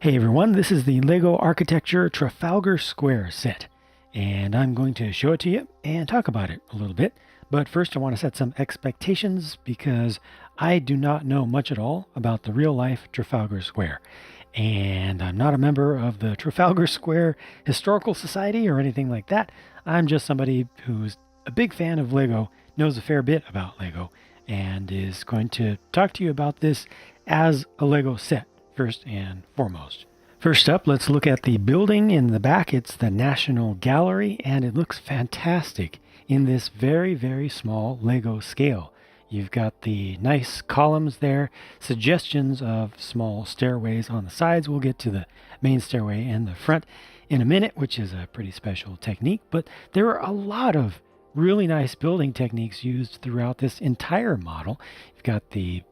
Hey everyone, this is the LEGO Architecture Trafalgar Square set, and I'm going to show it to you and talk about it a little bit. But first I want to set some expectations because I do not know much at all about the real life Trafalgar Square. And I'm not a member of the Trafalgar Square Historical Society or anything like that. I'm just somebody who's a big fan of LEGO, knows a fair bit about LEGO, and is going to talk to you about this as a LEGO set first and foremost. First up, let's look at the building in the back. It's the National Gallery, and it looks fantastic in this very, very small LEGO scale. You've got the nice columns there, suggestions of small stairways on the sides. We'll get to the main stairway in the front in a minute, which is a pretty special technique, but there are a lot of really nice building techniques used throughout this entire model. You've got the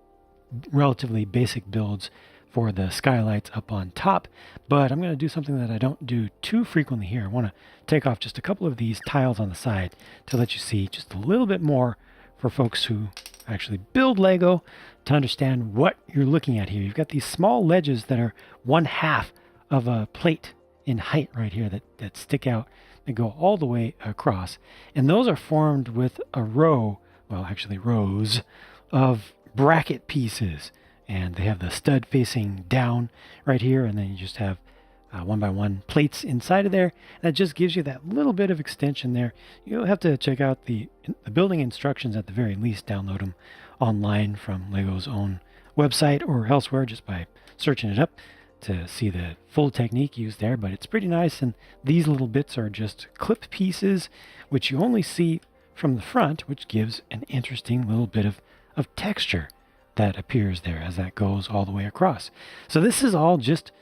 relatively basic builds for the skylights up on top, but I'm going to do something that I don't do too frequently here. I want to take off just a couple of these tiles on the side to let you see just a little bit more for folks who actually build Lego to understand what you're looking at here. You've got these small ledges that are 1/2 of a plate in height right here that stick out and go all the way across. And those are formed with a row, well, actually rows of bracket pieces. And they have the stud facing down right here, and then you just have 1x1 plates inside of there. That just gives you that little bit of extension there. You'll have to check out the building instructions at the very least. Download them online from LEGO's own website or elsewhere just by searching it up to see the full technique used there. But it's pretty nice, and these little bits are just clip pieces, which you only see from the front, which gives an interesting little bit of texture that appears there as that goes all the way across. So this is all just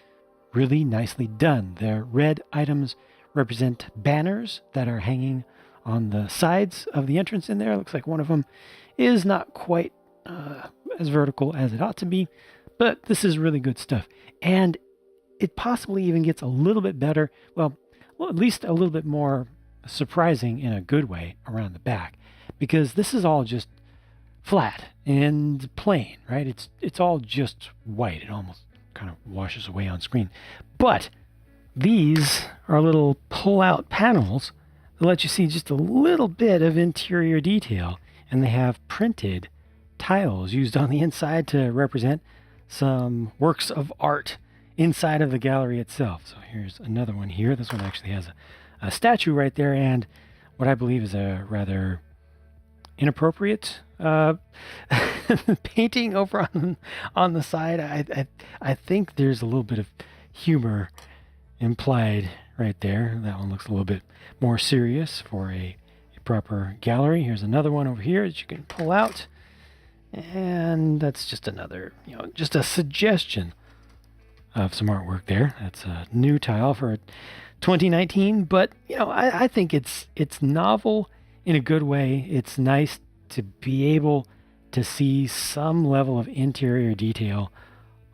really nicely done. The red items represent banners that are hanging on the sides of the entrance in there. It looks like one of them is not quite as vertical as it ought to be, but this is really good stuff. And it possibly even gets a little bit better, well, at least a little bit more surprising in a good way around the back, because this is all just flat and plain, right? It's all just white. It almost kind of washes away on screen. But these are little pull-out panels that let you see just a little bit of interior detail, and they have printed tiles used on the inside to represent some works of art inside of the gallery itself. So here's another one here. This one actually has a statue right there, and what I believe is a rather inappropriate painting over on the side. I think there's a little bit of humor implied right there. That one looks a little bit more serious for a proper gallery. Here's another one over here that you can pull out, and that's just another, just a suggestion of some artwork there. That's a new tile for 2019, but I think it's novel in a good way. It's nice to be able to see some level of interior detail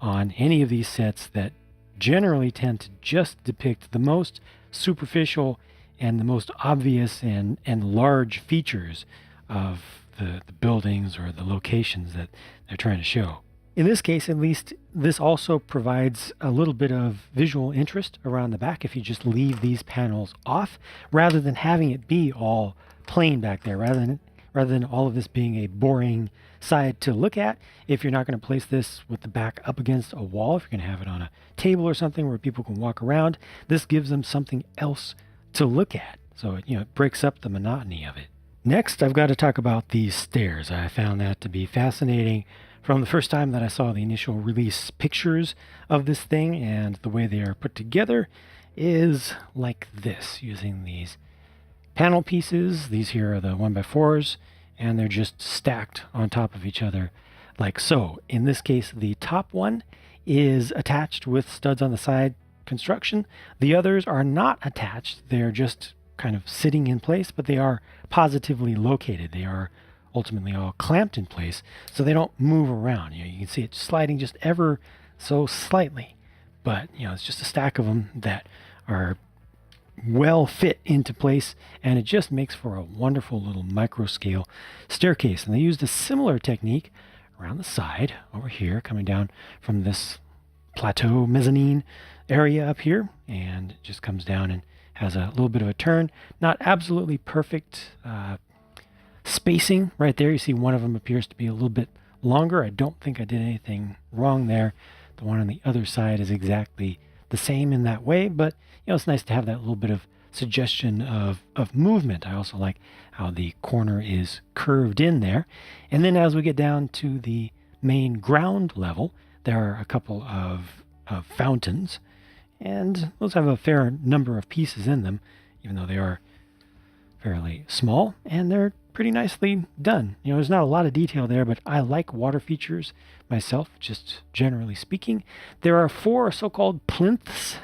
on any of these sets that generally tend to just depict the most superficial and the most obvious and large features of the buildings or the locations that they're trying to show. In this case, at least, this also provides a little bit of visual interest around the back if you just leave these panels off, rather than having it be all plain back there, rather than all of this being a boring side to look at. If you're not going to place this with the back up against a wall, if you're going to have it on a table or something where people can walk around, this gives them something else to look at. So it breaks up the monotony of it. Next, I've got to talk about these stairs. I found that to be fascinating from the first time that I saw the initial release pictures of this thing, and the way they are put together is like this, using these panel pieces. These here are the 1x4s, and they're just stacked on top of each other like so. In this case, the top one is attached with studs on the side construction. The others are not attached. They're just kind of sitting in place, but they are positively located. They are ultimately all clamped in place, so they don't move around. You can see it sliding just ever so slightly, but it's just a stack of them that are well fit into place, and it just makes for a wonderful little micro scale staircase. And they used a similar technique around the side over here, coming down from this plateau mezzanine area up here, and it just comes down and has a little bit of a turn. Not absolutely perfect spacing right there. You see one of them appears to be a little bit longer. I don't think I did anything wrong there. The one on the other side is exactly the same in that way, but it's nice to have that little bit of suggestion of movement. I also like how the corner is curved in there. And then as we get down to the main ground level, there are a couple of fountains, and those have a fair number of pieces in them, even though they are fairly small, and they're pretty nicely done. There's not a lot of detail there, but I like water features myself, just generally speaking. There are 4 so-called plinths,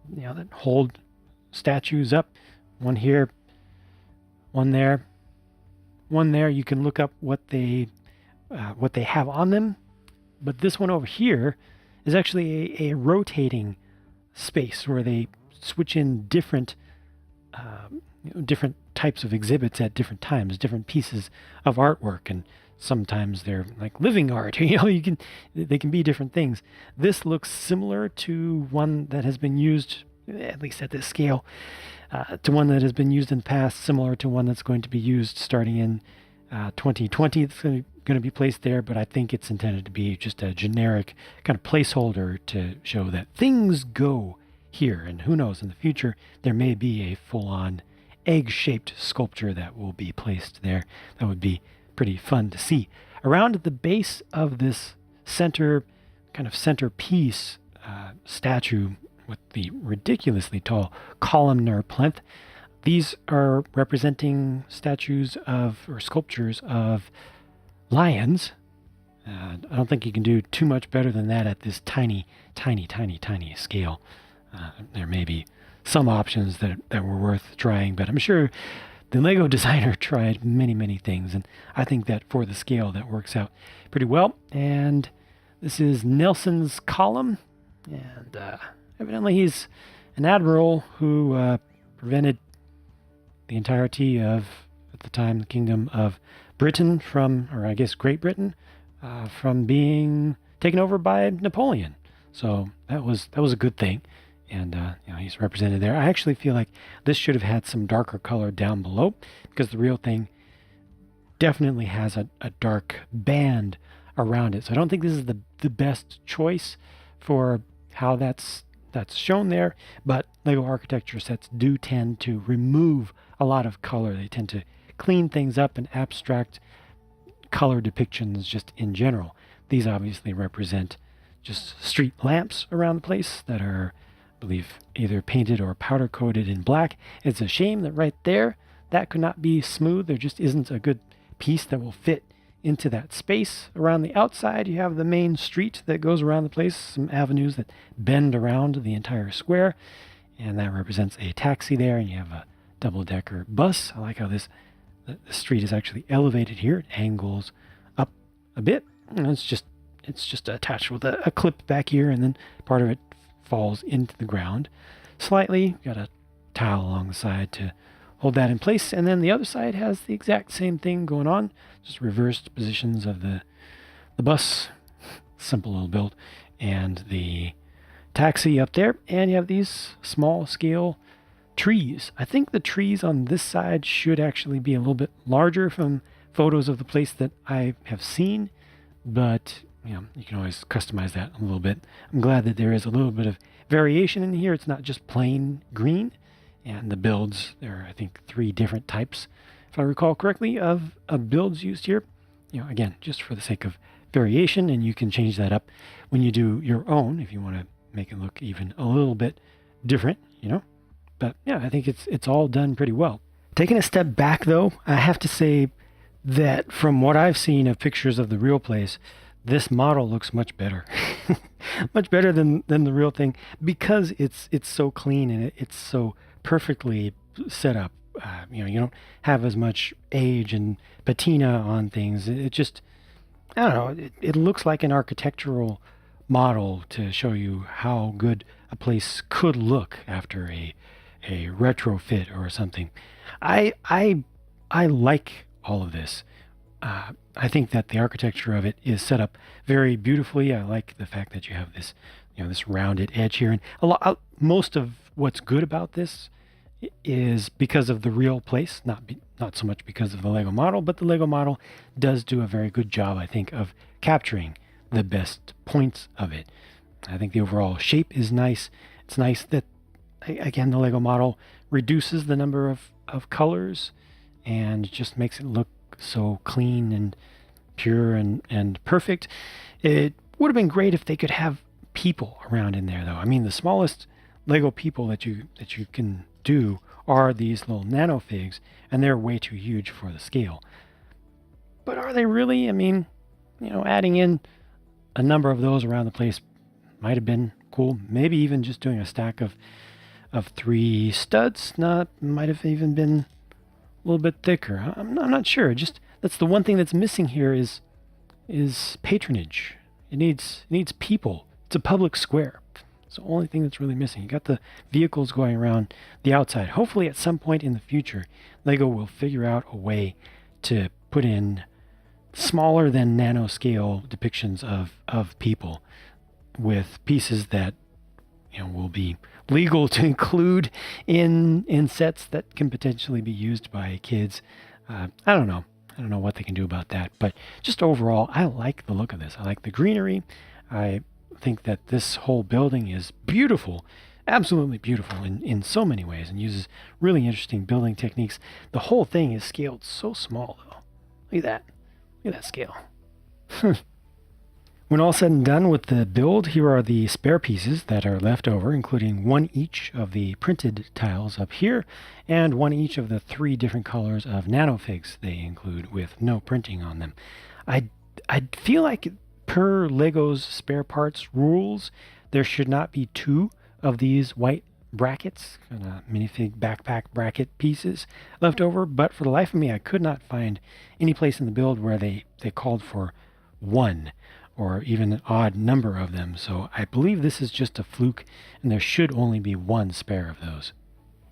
that hold statues up. One here, one there, one there. You can look up what they have on them, but this one over here is actually a rotating space where they switch in different different types of exhibits at different times, different pieces of artwork, and sometimes they're like living art. They can be different things. This looks similar to one that has been used, at least at this scale, to one that has been used in the past, similar to one that's going to be used starting in 2020. It's going to be placed there, but I think it's intended to be just a generic kind of placeholder to show that things go here, and who knows, in the future there may be a full-on egg-shaped sculpture that will be placed there. That would be pretty fun to see. Around the base of this centerpiece statue with the ridiculously tall columnar plinth, these are representing statues or sculptures of lions. I don't think you can do too much better than that at this tiny scale. There may be some options that were worth trying, but I'm sure the Lego designer tried many things, and I think that for the scale that works out pretty well. And this is Nelson's column, and evidently he's an admiral who prevented the entirety of, at the time, the Kingdom of Britain Great Britain, from being taken over by Napoleon. So that was a good thing. And he's represented there. I actually feel like this should have had some darker color down below, because the real thing definitely has a dark band around it. So I don't think this is the best choice for how that's shown there, but Lego architecture sets do tend to remove a lot of color. They tend to clean things up and abstract color depictions just in general. These obviously represent just street lamps around the place that are, I believe, either painted or powder coated in black. It's a shame that right there that could not be smooth. There just isn't a good piece that will fit into that space. Around the outside, you have the main street that goes around the place, some avenues that bend around the entire square, and that represents a taxi there, and you have a double-decker bus. I like how the street is actually elevated here. It angles up a bit, and it's just attached with a clip back here, and then part of it falls into the ground slightly. Got a tile along the side to hold that in place, and then the other side has the exact same thing going on, just reversed positions of the bus, simple little build, and the taxi up there, and you have these small scale trees. I think the trees on this side should actually be a little bit larger from photos of the place that I have seen, but you can always customize that a little bit. I'm glad that there is a little bit of variation in here. It's not just plain green. And the builds, there are, I think, 3 different types, if I recall correctly, of builds used here. Again, just for the sake of variation, and you can change that up when you do your own if you want to make it look even a little bit different, But yeah, I think it's all done pretty well. Taking a step back, though, I have to say that from what I've seen of pictures of the real place, this model looks much better. Much better than the real thing, because it's so clean and it's so perfectly set up. You don't have as much age and patina on things. It just, I don't know, it looks like an architectural model to show you how good a place could look after a retrofit or something. I like all of this. I think that the architecture of it is set up very beautifully. I like the fact that you have this this rounded edge here. And most of what's good about this is because of the real place, not so much because of the Lego model, but the Lego model does do a very good job, I think, of capturing the best points of it. I think the overall shape is nice. It's nice that, again, the Lego model reduces the number of colors and just makes it look so clean and pure and perfect. It would have been great if they could have people around in there, though. I mean, the smallest Lego people that you can do are these little nanofigs, and they're way too huge for the scale. But are they really? I mean, adding in a number of those around the place might have been cool. Maybe even just doing a stack of 3 studs might have even been a little bit thicker. I'm not sure. Just that's the one thing that's missing here is patronage. It needs people. It's a public square. It's the only thing that's really missing. You got the vehicles going around the outside. Hopefully at some point in the future, Lego will figure out a way to put in smaller than nanoscale depictions of people with pieces that will be legal to include in sets that can potentially be used by kids. I don't know. I don't know what they can do about that, but just overall, I like the look of this. I like the greenery. I think that this whole building is beautiful, absolutely beautiful in so many ways, and uses really interesting building techniques. The whole thing is scaled so small, though. Look at that. Look at that scale. When all said and done with the build, here are the spare pieces that are left over, including 1 each of the printed tiles up here, and 1 each of the 3 different colors of nanofigs they include with no printing on them. I feel like per Lego's spare parts rules, there should not be 2 of these white brackets, kind of minifig backpack bracket pieces left over, but for the life of me, I could not find any place in the build where they called for 1. Or even an odd number of them, so I believe this is just a fluke, and there should only be 1 spare of those.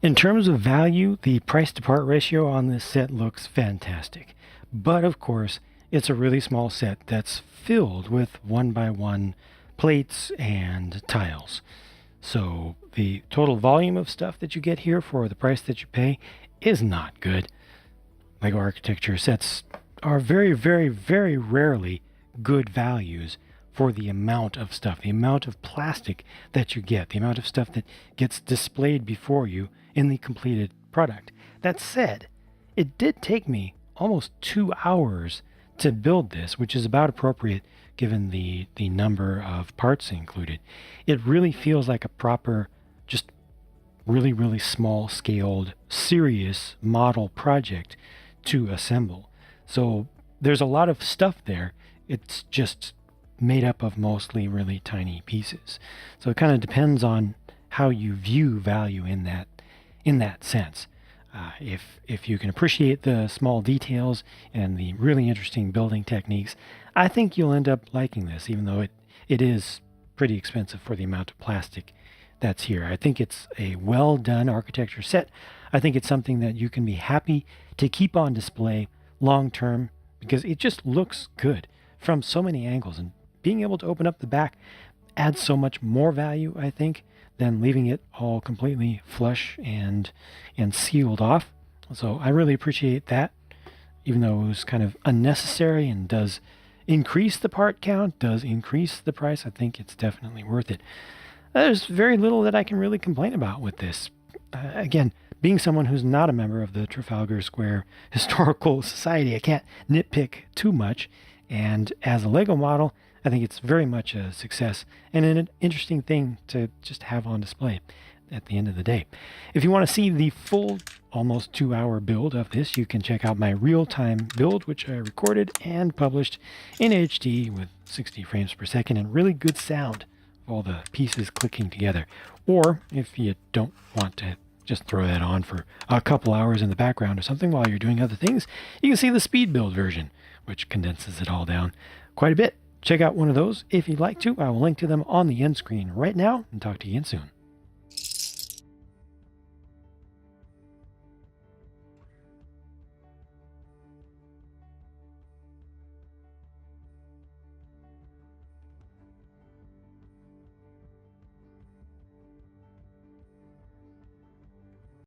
In terms of value, the price to part ratio on this set looks fantastic, but of course, it's a really small set that's filled with 1x1 plates and tiles. So the total volume of stuff that you get here for the price that you pay is not good. Lego architecture sets are very, very, very rarely good values for the amount of stuff, the amount of plastic that you get, the amount of stuff that gets displayed before you in the completed product. That said, it did take me almost 2 hours to build this, which is about appropriate given the number of parts included. It really feels like a proper, just really, really small scaled, serious model project to assemble. So there's a lot of stuff there. It's just made up of mostly really tiny pieces. So it kind of depends on how you view value in that sense. If you can appreciate the small details and the really interesting building techniques, I think you'll end up liking this, even though it is pretty expensive for the amount of plastic that's here. I think it's a well done architecture set. I think it's something that you can be happy to keep on display long term because it just looks good from so many angles, and being able to open up the back adds so much more value, I think, than leaving it all completely flush and sealed off. So I really appreciate that, even though it was kind of unnecessary and does increase the part count, does increase the price. I think it's definitely worth it. There's very little that I can really complain about with this. Again, being someone who's not a member of the Trafalgar Square Historical Society, I can't nitpick too much. And as a Lego model, I think it's very much a success and an interesting thing to just have on display at the end of the day. If you want to see the full almost 2-hour build of this, you can check out my real-time build, which I recorded and published in HD with 60 frames per second and really good sound of all the pieces clicking together. Or if you don't want to just throw that on for a couple hours in the background or something while you're doing other things, you can see the speed build version, which condenses it all down quite a bit. Check out one of those if you'd like to. I will link to them on the end screen right now and talk to you again soon.